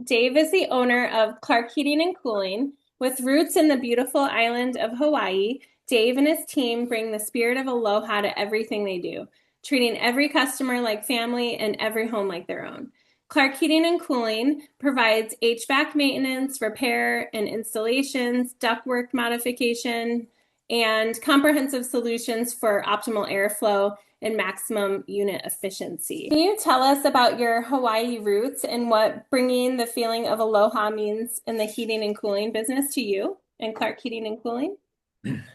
Dave is the owner of Clark Heating and Cooling. With roots in the beautiful island of Hawaii, Dave and his team bring the spirit of aloha to everything they do, treating every customer like family and every home like their own. Clark Heating and Cooling provides HVAC maintenance, repair and installations, ductwork modification, and comprehensive solutions for optimal airflow and maximum unit efficiency. Can you tell us about your Hawaii roots and what bringing the feeling of aloha means in the heating and cooling business to you and Clark Heating and Cooling?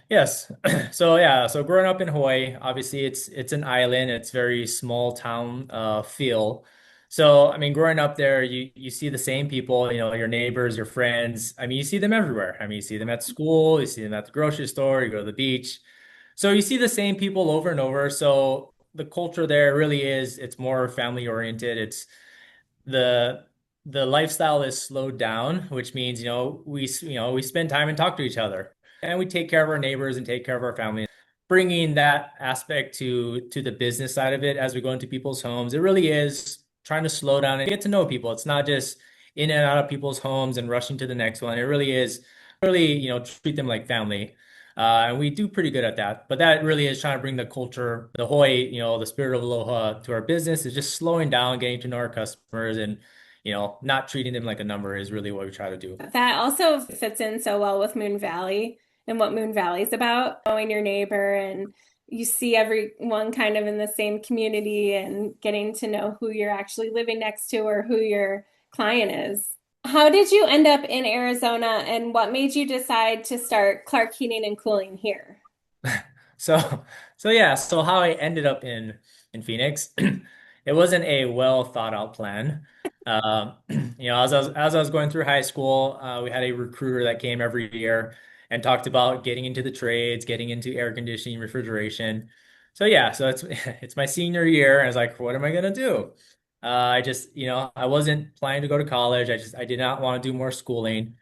Yes. So growing up in Hawaii, obviously it's an island, it's very small town feel. So I mean growing up there you see the same people, your neighbors, your friends. I mean you see them everywhere. I mean you see them at school, you see them at the grocery store, you go to the beach. So you see the same people over and over. So the culture there really is it's more family oriented. It's the the lifestyle is slowed down, which means, we spend time and talk to each other and we take care of our neighbors and take care of our family. Bringing that aspect to the business side of it as we go into people's homes, it really is trying to slow down and get to know people. It's not just in and out of people's homes and rushing to the next one. It really is really, treat them like family. And we do pretty good at that. But that really is trying to bring the culture, the Hawaii, the spirit of aloha to our business is just slowing down, getting to know our customers and, not treating them like a number is really what we try to do. That also fits in so well with Moon Valley and what Moon Valley is about, knowing your neighbor and you see everyone kind of in the same community and getting to know who you're actually living next to or who your client is. How did you end up in Arizona and what made you decide to start Clark Heating and Cooling here? So, so how I ended up in Phoenix, it wasn't a well thought out plan. Um, as I was going through high school, we had a recruiter that came every year and talked about getting into the trades, getting into air conditioning, refrigeration. So it's it's my senior year, and I was like, what am I gonna do? I just, I wasn't planning to go to college. I did not want to do more schooling.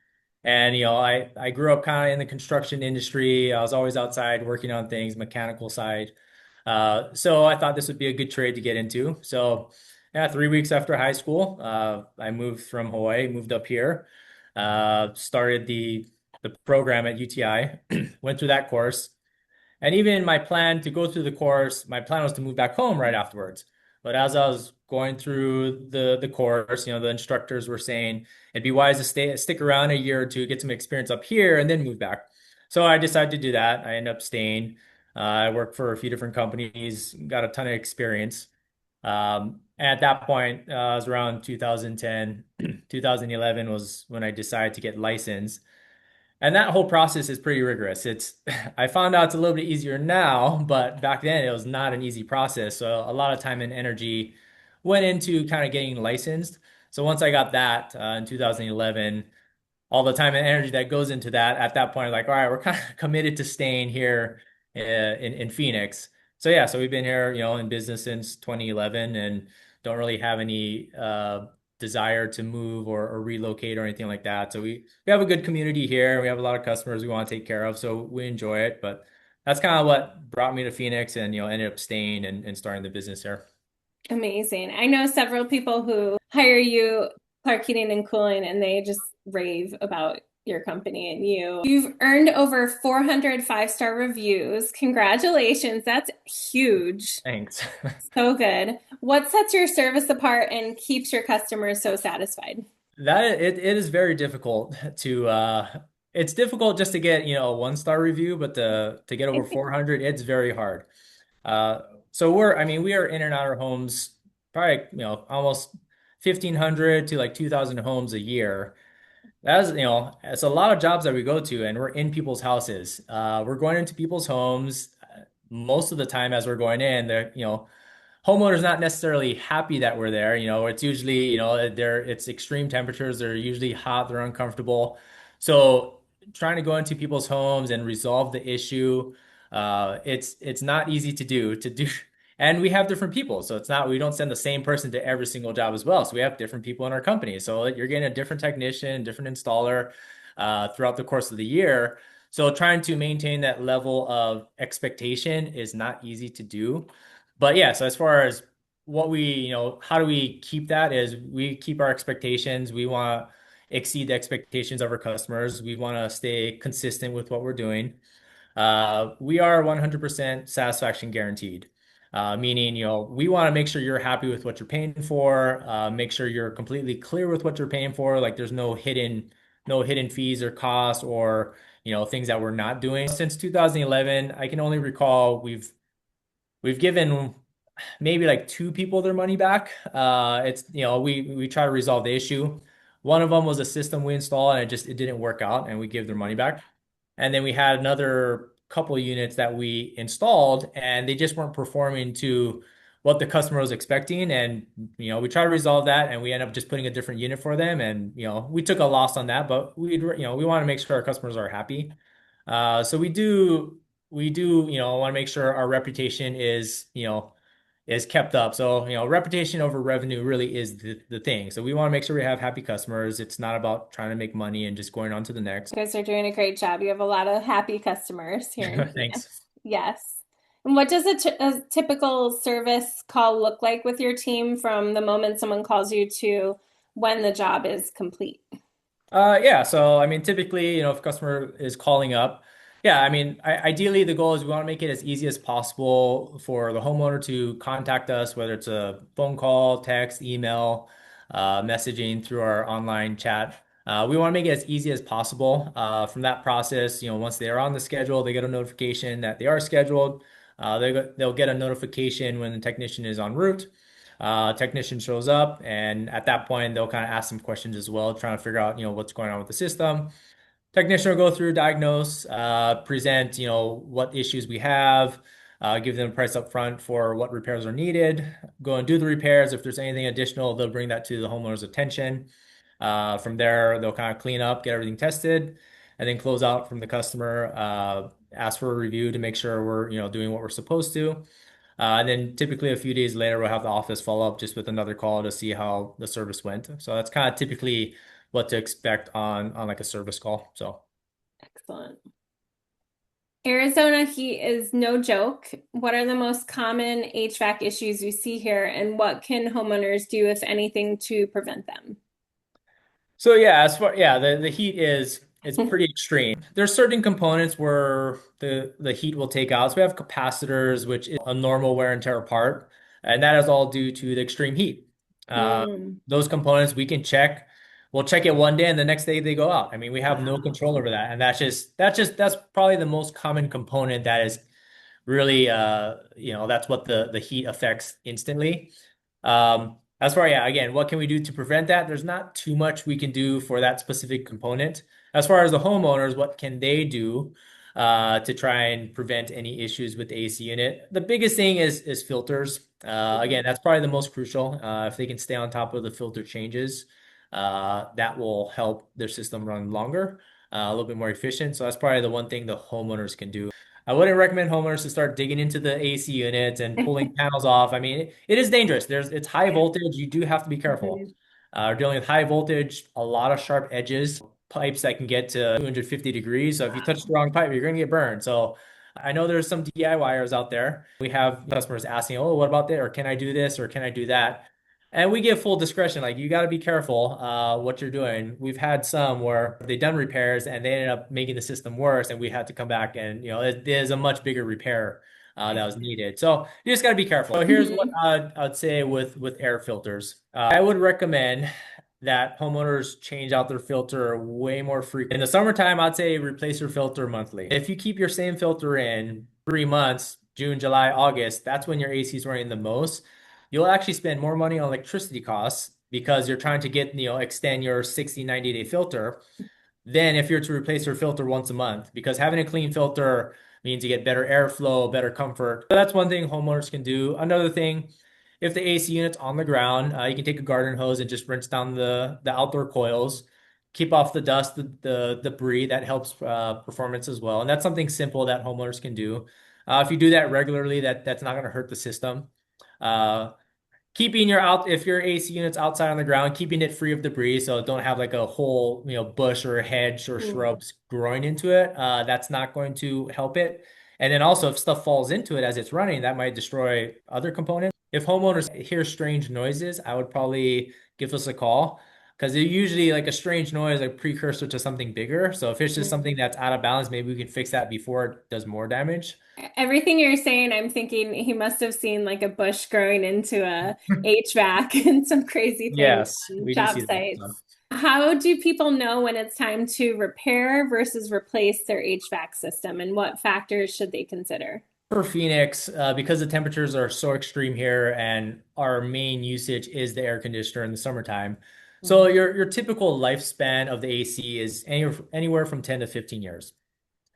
And I grew up kind of in the construction industry. I was always outside working on things, mechanical side. So I thought this would be a good trade to get into. So yeah, 3 weeks after high school, I moved from Hawaii, moved up here, started the program at UTI, went through that course. And even my plan to go through the course, my plan was to move back home right afterwards. But as I was going through the course, the instructors were saying it'd be wise to stick around a year or two, get some experience up here, and then move back. So I decided to do that. I ended up staying. I worked for a few different companies, got a ton of experience. At that point, it was around 2010, 2011 was when I decided to get licensed. And that whole process is pretty rigorous. I found out it's a little bit easier now, but back then it was not an easy process. So a lot of time and energy went into kind of getting licensed. So once I got that in 2011, all the time and energy that goes into that at that point, like, all right, we're kind of committed to staying here in Phoenix. So we've been here, in business since 2011 and don't really have any desire to move or relocate or anything like that. So we have a good community here. We have a lot of customers we want to take care of, so we enjoy it. But that's kind of what brought me to Phoenix and ended up staying and starting the business here. Amazing. I know several people who hire you, Clark Heating and Cooling, and they just rave about your company and you. You've earned over 400 five-star reviews. Congratulations. That's huge. Thanks. So good. What sets your service apart and keeps your customers so satisfied? It is very difficult to it's difficult just to get, a 1 star review, but to get over 400, it's very hard. Uh so we are in and out of homes probably, almost 1,500 to like 2,000 homes a year. That's, it's a lot of jobs that we go to and we're in people's houses. We're going into people's homes most of the time as we're going in, homeowner's not necessarily happy that we're there. It's usually, it's extreme temperatures. They're usually hot, they're uncomfortable. So trying to go into people's homes and resolve the issue, it's not easy to do. And we have different people. So we don't send the same person to every single job as well. So we have different people in our company. So you're getting a different technician, different installer, throughout the course of the year. So trying to maintain that level of expectation is not easy to do. But yeah, so as far as what we, how do we keep that is we keep our expectations. We want to exceed the expectations of our customers. We want to stay consistent with what we're doing. We are 100% satisfaction guaranteed. Meaning, we want to make sure you're happy with what you're paying for, make sure you're completely clear with what you're paying for. Like there's no hidden fees or costs or, things that we're not doing. Since 2011, I can only recall we've given maybe like two people their money back. It's we try to resolve the issue. One of them was a system we installed and it didn't work out, and we gave their money back. And then we had another couple of units that we installed, and they just weren't performing to what the customer was expecting. And we try to resolve that, and we end up just putting a different unit for them. And we took a loss on that, but we want to make sure our customers are happy. So we do want to make sure our reputation is kept up. So, reputation over revenue really is the thing. So we want to make sure we have happy customers. It's not about trying to make money and just going on to the next. You guys are doing a great job. You have a lot of happy customers here in Thanks. Phoenix. Yes. And what does a typical service call look like with your team from the moment someone calls you to when the job is complete? Yeah. So, I mean, typically, if a customer is calling up, yeah, I mean, ideally, the goal is we want to make it as easy as possible for the homeowner to contact us, whether it's a phone call, text, email, messaging through our online chat. We want to make it as easy as possible. From that process, once they are on the schedule, they get a notification that they are scheduled. They'll get a notification when the technician is en route. Technician shows up, and at that point, they'll kind of ask some questions as well, trying to figure out, what's going on with the system. Technician will go through, diagnose, present, what issues we have, give them a price up front for what repairs are needed, go and do the repairs. If there's anything additional, they'll bring that to the homeowner's attention. From there, they'll kind of clean up, get everything tested, and then close out from the customer, ask for a review to make sure we're, doing what we're supposed to. And then typically a few days later, we'll have the office follow up just with another call to see how the service went. So that's kind of typically what to expect on like a service call. So Excellent. Arizona heat is no joke. What are the most common HVAC issues you see here, and what can homeowners do, if anything, to prevent them? yeah, as far the heat is pretty extreme. There's certain components where the heat will take out. So we have capacitors, which is a normal wear and tear part, and that is all due to the extreme heat. Uh, Mm. those components we can check. We'll check it one day, and the next day they go out. I mean, we have no control over that, and that's probably the most common component that is really that's what the heat affects instantly. As far, yeah, again, what can we do to prevent that? There's not too much we can do for that specific component. As far as the homeowners, what can they do to try and prevent any issues with the AC unit? The biggest thing is filters. Again, that's probably the most crucial. If they can stay on top of the filter changes, that will help their system run longer, a little bit more efficient. So that's probably the one thing the homeowners can do. I wouldn't recommend homeowners to start digging into the AC units and pulling panels off. I mean, it is dangerous. It's high voltage. You do have to be careful. Mhm. Dealing with high voltage, a lot of sharp edges, pipes that can get to 250 degrees. So if you touch the wrong pipe, you're going to get burned. So I know there's some DIYers out there. We have customers asking, "Oh, what about that? Or can I do this? Or can I do that?" And we give full discretion. Like you got to be careful what you're doing. We've had some where they done repairs and they ended up making the system worse, and we had to come back and there's a much bigger repair that was needed. So you just got to be careful. So here's what Mhm. I'd say with air filters. I would recommend that homeowners change out their filter way more frequently. In the summertime, I'd say replace your filter monthly. If you keep your same filter in 3 months, June, July, August, that's when your AC is running the most. You'll actually spend more money on electricity costs because you're trying to extend your 60, 90-day filter than if you're to replace your filter once a month, because having a clean filter means you get better airflow, better comfort. So that's one thing homeowners can do. Another thing, if the AC unit's on the ground, you can take a garden hose and just rinse down the outdoor coils, keep off the dust, the debris. That helps performance as well. And that's something simple that homeowners can do. If you do that regularly, that's not going to hurt the system. Uh, Keeping your out if your AC unit's outside on the ground, keeping it free of debris, so don't have like a whole bush or a hedge or Mm. shrubs growing into it. That's not going to help it. And then also if stuff falls into it as it's running, that might destroy other components. if homeowners hear strange noises, I would probably give us a call because they're usually like a strange noise, like precursor to something bigger. So if it's just something that's out of balance, maybe we can fix that before it does more damage. Everything you're saying, I'm thinking he must have seen like a bush growing into a HVAC and some crazy things Yes, on we do job see that sites. stuff. How do people know when it's time to repair versus replace their HVAC system, and what factors should they consider? For Phoenix, because the temperatures are so extreme here and our main usage is the air conditioner in the summertime. So Mhm. your typical lifespan of the AC is anywhere from 10 to 15 years.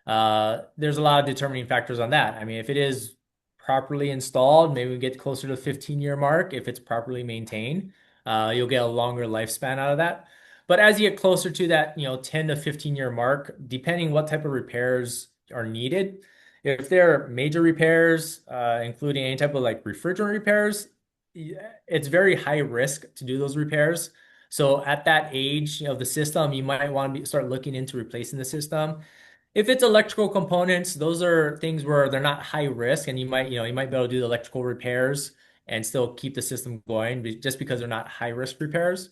There's a lot of determining factors on that. I mean, if it is properly installed, maybe we get closer to the 15-year mark. If it's properly maintained, you'll get a longer lifespan out of that. But as you get closer to that, 10 to 15-year mark, depending what type of repairs are needed, if they're major repairs, including any type of like refrigerant repairs, it's very high risk to do those repairs. So at that age of the system, you might want to start looking into replacing the system. If it's electrical components, those are things where they're not high risk and you might be able to do the electrical repairs and still keep the system going just because they're not high risk repairs.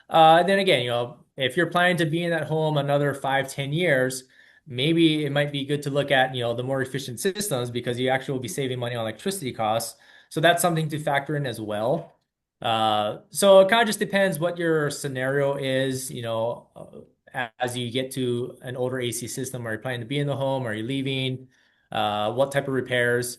And then again, if you're planning to be in that home another 5, 10 years, maybe it might be good to look at, the more efficient systems because you actually will be saving money on electricity costs. So that's something to factor in as well. So it kind of just depends what your scenario is, as you get to an older AC system. Are you planning to be in the home? Are you leaving? What type of repairs?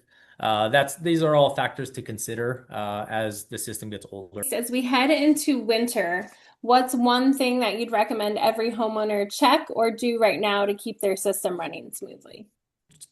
These are all factors to consider as the system gets older. As we head into winter, what's one thing that you'd recommend every homeowner check or do right now to keep their system running smoothly?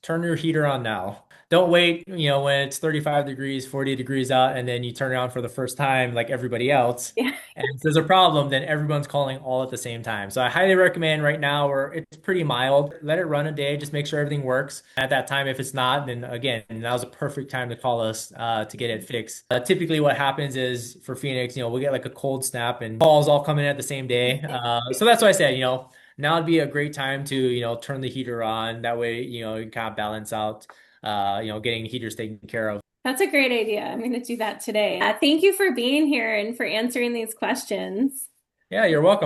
Turn your heater on now. Don't wait, when it's 35 degrees, 40 degrees out, and then you turn it on for the first time like everybody else. Yeah. And if there's a problem, then everyone's calling all at the same time. So I highly recommend right now where it's pretty mild, let it run a day, just make sure everything works. At that time, if it's not, then again, now's a perfect time to call us to get it fixed. Typically, what happens is for Phoenix, we get like a cold snap and calls all come in at the same day. So that's why I said, now would be a great time to, turn the heater on. That way, you can kind of balance out, getting heaters taken care of. That's a great idea. I'm going to do that today. Thank you for being here and for answering these questions. Yeah, you're welcome.